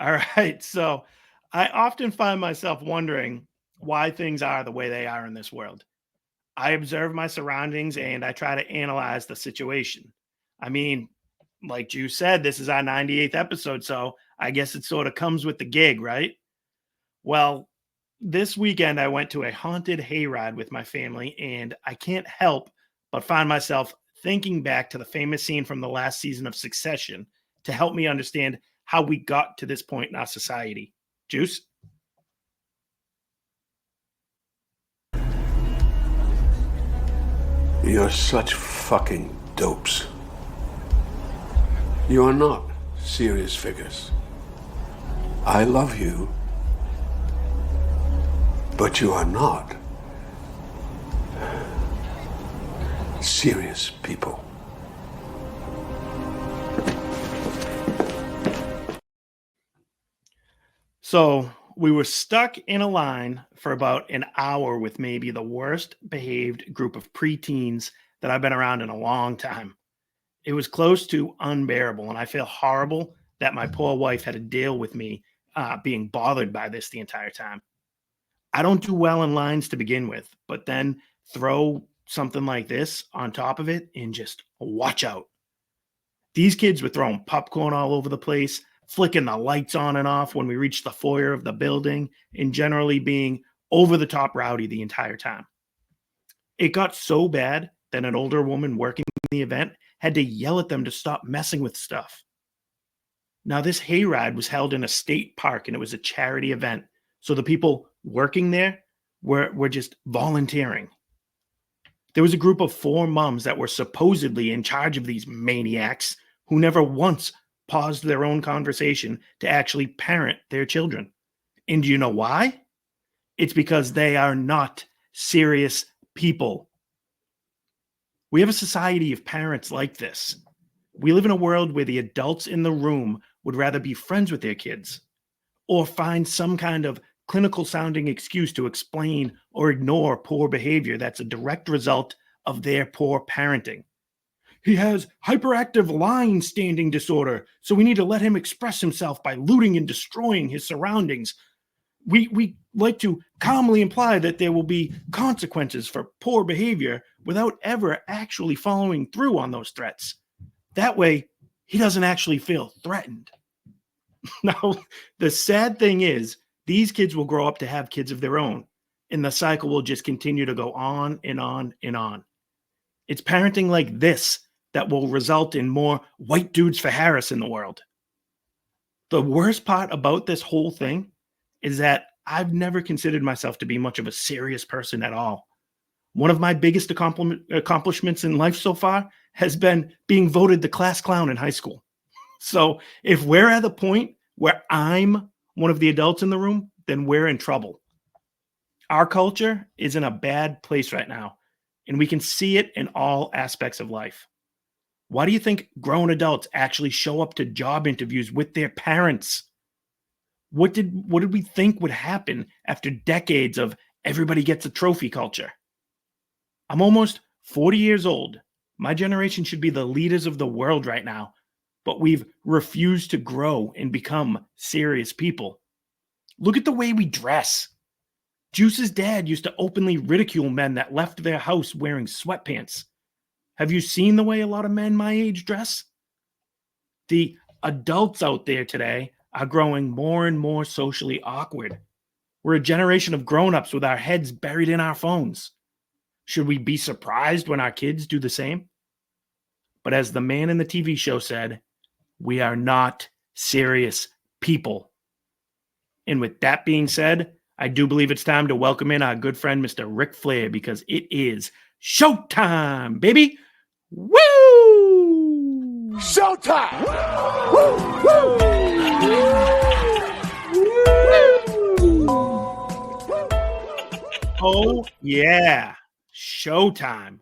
All right. So I often find myself wondering why things are the way they are in this world. I observe my surroundings and I try to analyze the situation. I mean, like you said, this is our 98th episode. So I guess it sort of comes with the gig, right? Well, this weekend I went to a haunted hayride with my family, and I can't help but find myself thinking back to the famous scene from the last season of Succession to help me understand how we got to this point in our society. Juice? You're such fucking dopes. You are not serious figures. I love you, but you are not serious people. So we were stuck in a line for about an hour with maybe the worst behaved group of preteens that I've been around in a long time. It was close to unbearable, and I feel horrible that my poor wife had to deal with me being bothered by this the entire time. I don't do well in lines to begin with, but then throw something like this on top of it and just watch out. These kids were throwing popcorn all over the place, flicking the lights on and off when we reached the foyer of the building, and generally being over the top rowdy the entire time. It got so bad that an older woman working the event had to yell at them to stop messing with stuff. Now, this hayride was held in a state park and it was a charity event. So the people working there were just volunteering. There was a group of four moms that were supposedly in charge of these maniacs who never once paused their own conversation to actually parent their children. And do you know why? It's because they are not serious people. We have a society of parents like this. We live in a world where the adults in the room would rather be friends with their kids or find some kind of clinical sounding excuse to explain or ignore poor behavior that's a direct result of their poor parenting. He has hyperactive line standing disorder, so we need to let him express himself by looting and destroying his surroundings. We like to calmly imply that there will be consequences for poor behavior without ever actually following through on those threats. That way, he doesn't actually feel threatened. Now, the sad thing is, these kids will grow up to have kids of their own, and the cycle will just continue to go on and on and on. It's parenting like this that will result in more white dudes for Harris in the world. The worst part about this whole thing is that I've never considered myself to be much of a serious person at all. One of my biggest accomplishments in life so far has been being voted the class clown in high school. So if we're at the point where I'm one of the adults in the room, then we're in trouble. Our culture is in a bad place right now, and we can see it in all aspects of life. Why do you think grown adults actually show up to job interviews with their parents? What did we think would happen after decades of everybody gets a trophy culture? I'm almost 40 years old. My generation should be the leaders of the world right now, but we've refused to grow and become serious people. Look at the way we dress. Juice's dad used to openly ridicule men that left their house wearing sweatpants. Have you seen the way a lot of men my age dress? The adults out there today are growing more and more socially awkward. We're a generation of grown-ups with our heads buried in our phones. Should we be surprised when our kids do the same? But as the man in the TV show said, we are not serious people. And with that being said, I do believe it's time to welcome in our good friend, Mr. Ric Flair, because it is showtime, baby. Woo! Showtime! Woo! Woo! Oh, yeah. Showtime.